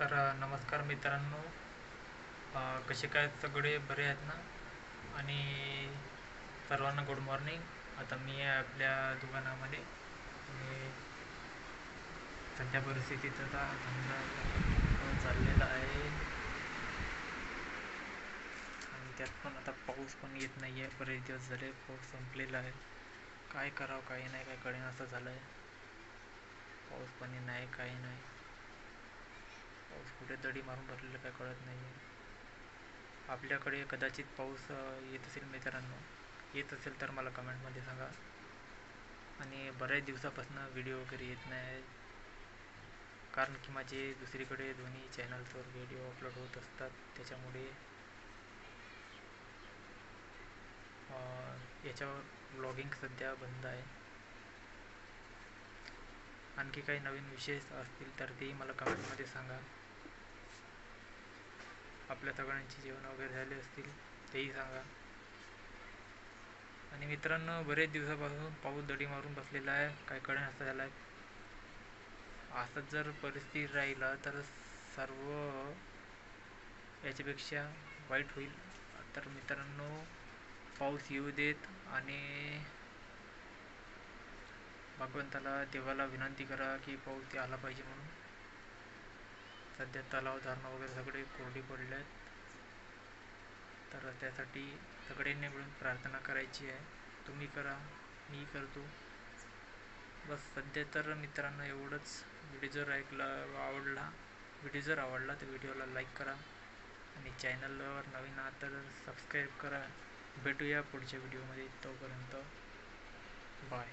तर नमस्कार मित्रांनो. कसे काय सगळे बरे आहेत ना? आणि सर्वांना गुड मॉर्निंग. आता मी आहे आपल्या दुकानामध्ये. आणि सध्या परिस्थितीत आता धंदा चाललेला आहे. आणि त्यात पण आता पाऊस पण येत नाही आहे. बरेच दिवस झाले पाऊस संपलेला आहे. काय करावं काही नाही, काय कळेन असं झालं आहे. पाऊस पण नाही, काही नाही. पाऊस कुठे दडी मारून बसलेलं काय कळत नाही आहे. आपल्याकडे कदाचित पाऊस येत असेल मित्रांनो. येत असेल तर मला कमेंटमध्ये सांगा. आणि बऱ्याच दिवसापासून व्हिडिओ वगैरे येत नाही, कारण की माझे दुसरीकडे दोन्ही चॅनल्सवर व्हिडिओ अपलोड होत असतात. त्याच्यामुळे याच्यावर ब्लॉगिंग सध्या बंद आहे. आणखी काही नवीन विषय असतील तर तेही मला कमेंटमध्ये सांगा. आपल्या सगळ्यांची जेवण वगैरे झाले असतील तेही सांगा. आणि मित्रांनो, बरेच दिवसापासून पाऊस दडी मारून बसलेला आहे, काय कळेन असं झालं आहे. असंच जर परिस्थिती राहिला तर सर्व याच्यापेक्षा वाईट होईल. तर मित्रांनो, पाऊस येऊ देत आणि भगवंताला देवाला विनंती करा की पाऊस आला पाहिजे म्हणून. सध्या तलाव धरणं वगैरे सगळे कोरडी पडले आहेत. तर त्यासाठी सगळ्यांनी मिळून प्रार्थना करायची आहे. तुम्ही करा, मी करतो. बस सध्या तर मित्रांनो एवढंच. व्हिडिओ जर आवडला तर व्हिडिओला लाईक करा आणि चॅनलवर नवीन आहात तर सबस्क्राईब करा. भेटूया पुढच्या व्हिडिओमध्ये. तोपर्यंत बाय.